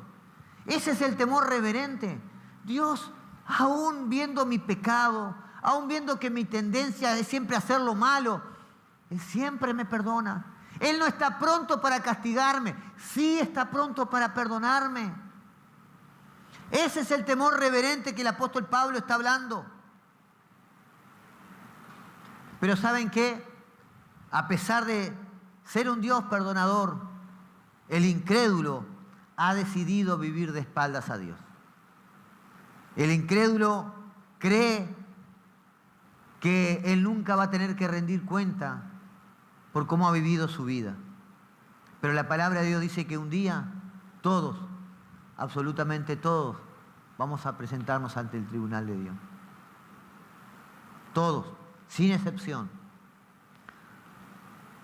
Ese es el temor reverente. Dios, aún viendo mi pecado, aún viendo que mi tendencia es siempre hacer lo malo, Él siempre me perdona. Él no está pronto para castigarme, sí está pronto para perdonarme. Ese es el temor reverente que el apóstol Pablo está hablando. Pero ¿saben qué? A pesar de ser un Dios perdonador, el incrédulo ha decidido vivir de espaldas a Dios. El incrédulo cree que él nunca va a tener que rendir cuenta por cómo ha vivido su vida. Pero la palabra de Dios dice que un día todos, absolutamente todos, vamos a presentarnos ante el tribunal de Dios. Todos, sin excepción.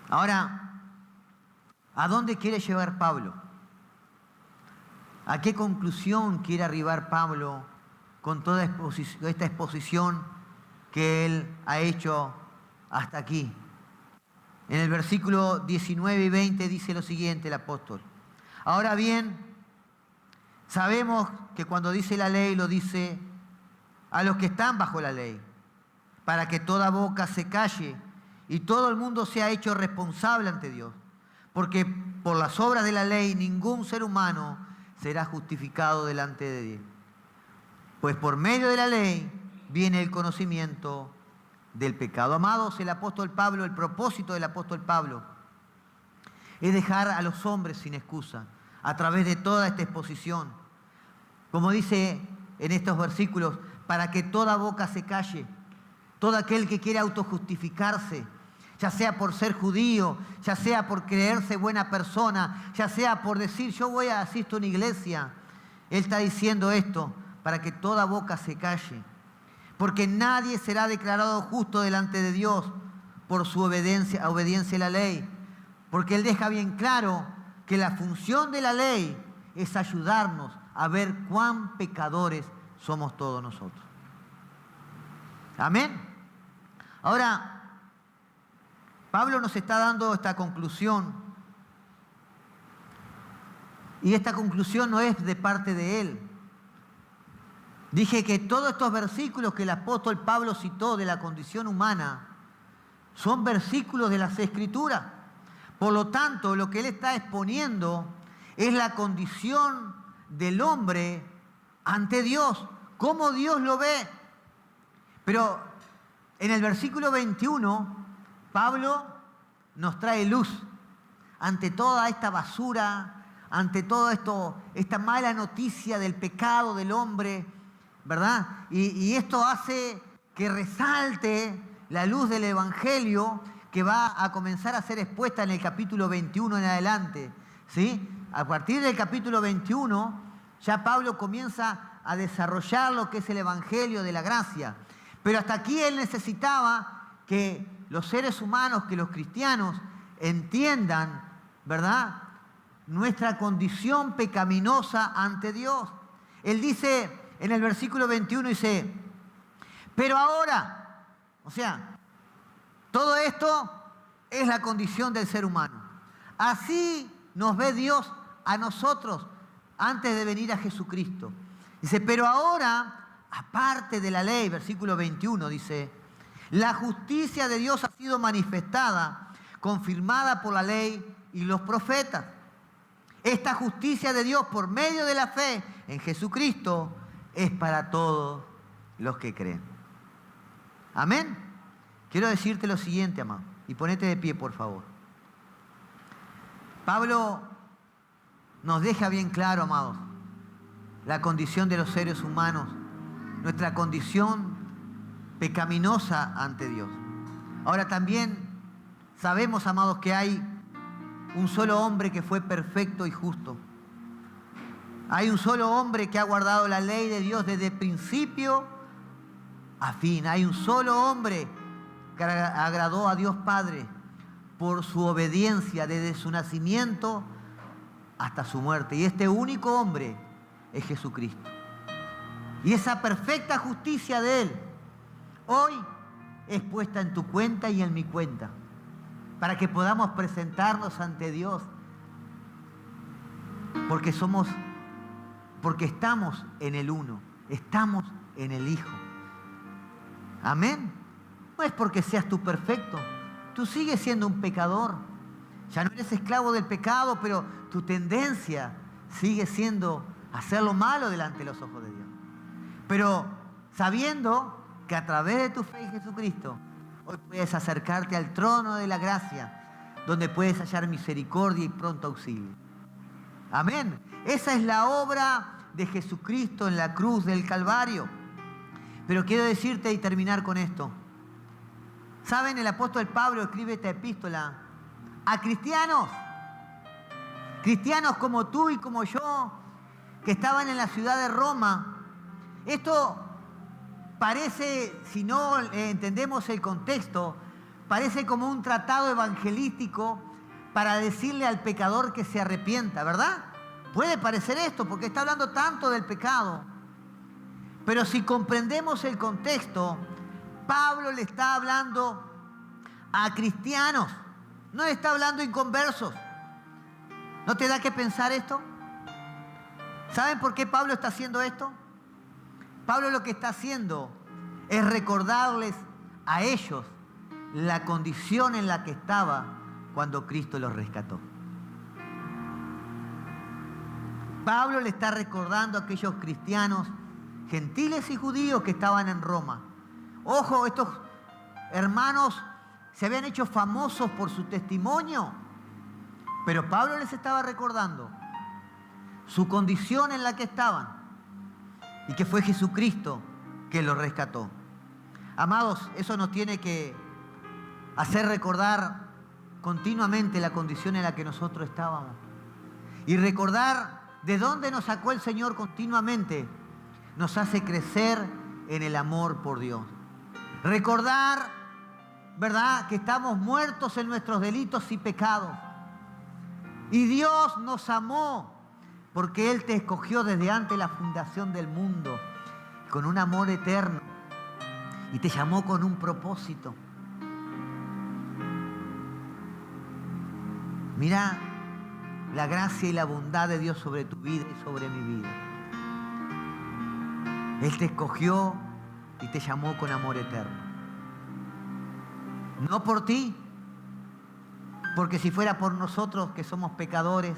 Ahora, ¿a dónde quiere llevar Pablo? ¿A qué conclusión quiere arribar Pablo con toda esta exposición que él ha hecho hasta aquí? En el versículo 19 y 20 dice lo siguiente el apóstol. Ahora bien, sabemos que cuando dice la ley lo dice a los que están bajo la ley, para que toda boca se calle y todo el mundo sea hecho responsable ante Dios. Porque por las obras de la ley ningún ser humano será justificado delante de Dios. Pues por medio de la ley viene el conocimiento del pecado. Amados, el apóstol Pablo, el propósito del apóstol Pablo es dejar a los hombres sin excusa a través de toda esta exposición. Como dice en estos versículos, para que toda boca se calle, todo aquel que quiere autojustificarse, ya sea por ser judío, ya sea por creerse buena persona, ya sea por decir yo voy a asistir a una iglesia. Él está diciendo esto para que toda boca se calle. Porque nadie será declarado justo delante de Dios por su obediencia a la ley. Porque Él deja bien claro que la función de la ley es ayudarnos a ver cuán pecadores somos todos nosotros. Amén. Ahora, Pablo nos está dando esta conclusión. Y esta conclusión no es de parte de él. Dije que todos estos versículos que el apóstol Pablo citó de la condición humana son versículos de las Escrituras. Por lo tanto, lo que él está exponiendo es la condición del hombre ante Dios, cómo Dios lo ve. Pero en el versículo 21, Pablo nos trae luz ante toda esta basura, ante todo esto, esta mala noticia del pecado del hombre, ¿verdad? Y esto hace que resalte la luz del Evangelio que va a comenzar a ser expuesta en el capítulo 21 en adelante, ¿sí? A partir del capítulo 21 ya Pablo comienza a desarrollar lo que es el Evangelio de la gracia. Pero hasta aquí él necesitaba que los seres humanos, que los cristianos entiendan, ¿verdad?, nuestra condición pecaminosa ante Dios. Él dice en el versículo 21, dice, pero ahora, o sea, todo esto es la condición del ser humano. Así nos ve Dios a nosotros antes de venir a Jesucristo. Dice, pero ahora, aparte de la ley, versículo 21 dice, la justicia de Dios ha sido manifestada, confirmada por la ley y los profetas. Esta justicia de Dios por medio de la fe en Jesucristo es para todos los que creen. Amén. Quiero decirte lo siguiente, amado, y ponete de pie, por favor. Pablo nos deja bien claro, amados, la condición de los seres humanos, nuestra condición pecaminosa ante Dios. Ahora también sabemos, amados, que hay un solo hombre que fue perfecto y justo. Hay un solo hombre que ha guardado la ley de Dios desde principio a fin. Hay un solo hombre que agradó a Dios Padre por su obediencia desde su nacimiento hasta su muerte. Y este único hombre es Jesucristo. Y esa perfecta justicia de Él hoy es puesta en tu cuenta y en mi cuenta, para que podamos presentarnos ante Dios, porque estamos en el uno, estamos en el Hijo. Amén. No es porque seas tú perfecto, tú sigues siendo un pecador. Ya no eres esclavo del pecado, pero tu tendencia sigue siendo hacer lo malo delante de los ojos de Dios. Pero sabiendo que a través de tu fe en Jesucristo, hoy puedes acercarte al trono de la gracia, donde puedes hallar misericordia y pronto auxilio. Amén. Esa es la obra de Jesucristo en la cruz del Calvario. Pero quiero decirte y terminar con esto. ¿Saben? El apóstol Pablo escribe esta epístola a cristianos. Cristianos como tú y como yo, que estaban en la ciudad de Roma. Esto parece, si no entendemos el contexto, parece como un tratado evangelístico para decirle al pecador que se arrepienta, ¿verdad? Puede parecer esto, porque está hablando tanto del pecado. Pero si comprendemos el contexto, Pablo le está hablando a cristianos, no le está hablando a inconversos. ¿No te da que pensar esto? ¿Saben por qué Pablo está haciendo esto? Pablo lo que está haciendo es recordarles a ellos la condición en la que estaba cuando Cristo los rescató. Pablo le está recordando a aquellos cristianos, gentiles y judíos que estaban en Roma. Ojo, estos hermanos se habían hecho famosos por su testimonio, pero Pablo les estaba recordando su condición en la que estaban y que fue Jesucristo que los rescató. Amados, eso nos tiene que hacer recordar continuamente la condición en la que nosotros estábamos y recordar de dónde nos sacó el Señor continuamente. Nos hace crecer en el amor por Dios. Recordar, ¿verdad?, que estamos muertos en nuestros delitos y pecados. Y Dios nos amó porque Él te escogió desde antes de la fundación del mundo con un amor eterno y te llamó con un propósito. Mira la gracia y la bondad de Dios sobre tu vida y sobre mi vida. Él te escogió y te llamó con amor eterno. No por ti, porque si fuera por nosotros que somos pecadores,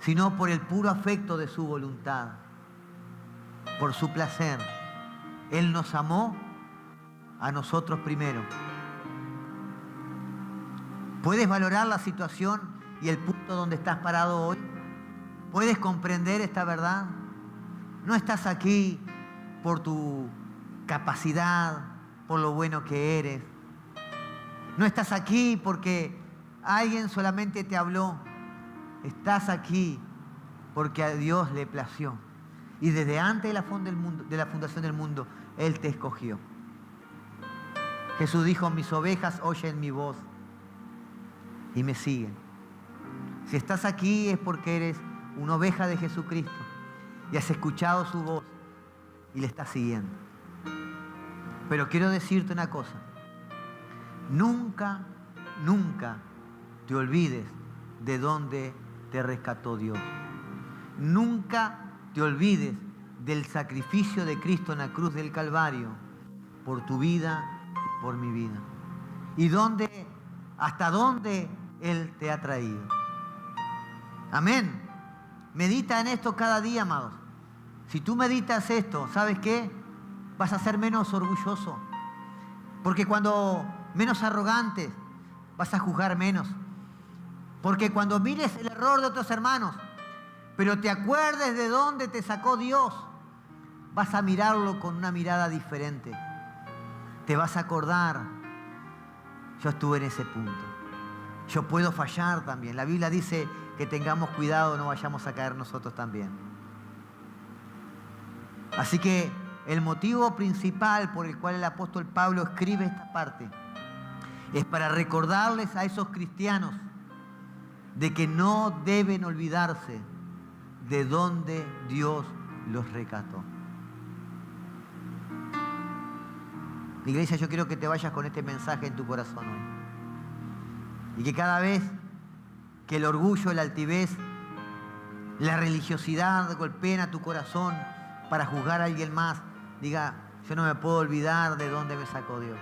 sino por el puro afecto de su voluntad, por su placer. Él nos amó a nosotros primero. ¿Puedes valorar la situación y el punto donde estás parado hoy? ¿Puedes comprender esta verdad? No estás aquí por tu capacidad, por lo bueno que eres. No estás aquí porque alguien solamente te habló. Estás aquí porque a Dios le plació. Y desde antes de la fundación del mundo, Él te escogió. Jesús dijo, mis ovejas oyen mi voz y me siguen. Si estás aquí es porque eres una oveja de Jesucristo y has escuchado su voz y le estás siguiendo. Pero quiero decirte una cosa. Nunca, nunca te olvides de dónde te rescató Dios. Nunca te olvides del sacrificio de Cristo en la cruz del Calvario por tu vida y por mi vida. Y hasta dónde Él te ha traído. Amén. Medita en esto cada día, amados. Si tú meditas esto, ¿sabes qué? Vas a ser menos orgulloso. Porque cuando menos arrogantes, vas a juzgar menos. Porque cuando mires el error de otros hermanos, pero te acuerdes de dónde te sacó Dios, vas a mirarlo con una mirada diferente. te vas a acordar, yo estuve en ese punto. Yo puedo fallar también. La Biblia dice que tengamos cuidado, no vayamos a caer nosotros también. Así que el motivo principal por el cual el apóstol Pablo escribe esta parte es para recordarles a esos cristianos de que no deben olvidarse de dónde Dios los rescató. Iglesia, yo quiero que te vayas con este mensaje en tu corazón hoy. Y que cada vez que el orgullo, la altivez, la religiosidad golpeen a tu corazón para juzgar a alguien más, diga, yo no me puedo olvidar de dónde me sacó Dios.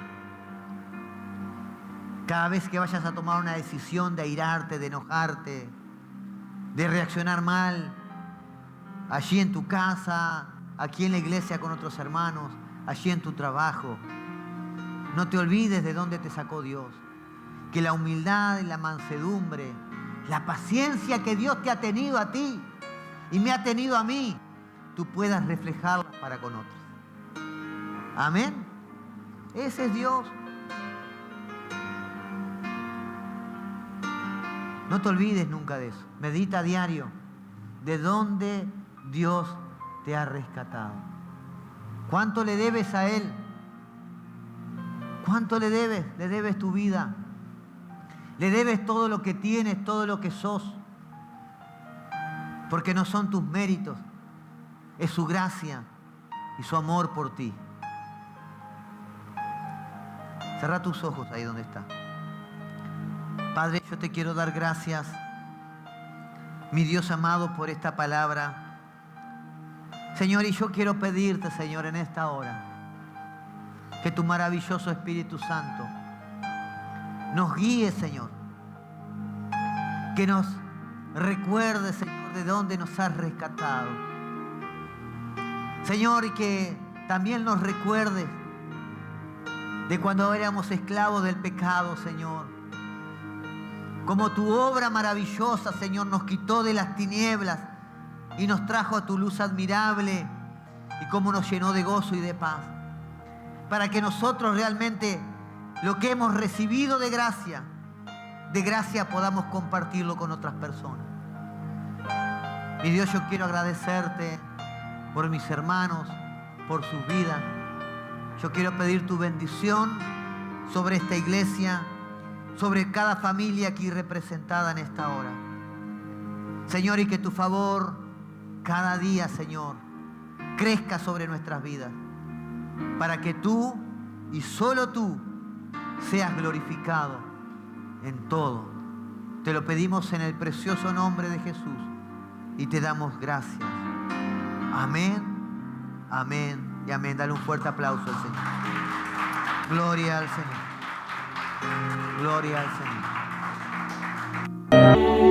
Cada vez que vayas a tomar una decisión de airarte, de enojarte, de reaccionar mal, allí en tu casa, aquí en la iglesia con otros hermanos, allí en tu trabajo, no te olvides de dónde te sacó Dios. Que la humildad y la mansedumbre, la paciencia que Dios te ha tenido a ti y me ha tenido a mí, tú puedas reflejarla para con otros. Amén. Ese es Dios. No te olvides nunca de eso. Medita a diario de dónde Dios te ha rescatado. ¿Cuánto le debes a Él? ¿Cuánto le debes? Le debes tu vida. Le debes todo lo que tienes, todo lo que sos. Porque no son tus méritos. Es su gracia y su amor por ti. Cerrá tus ojos ahí donde está. Padre, yo te quiero dar gracias, mi Dios amado, por esta palabra. Señor, y yo quiero pedirte, Señor, en esta hora, que tu maravilloso Espíritu Santo nos guíe, Señor. Que nos recuerde, Señor, de dónde nos has rescatado. Señor, y que también nos recuerde de cuando éramos esclavos del pecado, Señor. Como tu obra maravillosa, Señor, nos quitó de las tinieblas y nos trajo a tu luz admirable, y cómo nos llenó de gozo y de paz. Para que nosotros realmente lo que hemos recibido de gracia podamos compartirlo con otras personas. Mi Dios, yo quiero agradecerte por mis hermanos, por sus vidas. Yo quiero pedir tu bendición sobre esta iglesia, sobre cada familia aquí representada en esta hora. Señor, y que tu favor cada día, Señor, crezca sobre nuestras vidas, para que tú y solo tú seas glorificado en todo. Te lo pedimos en el precioso nombre de Jesús y te damos gracias. Amén, amén y amén. Dale un fuerte aplauso al Señor. Gloria al Señor. Gloria al Señor.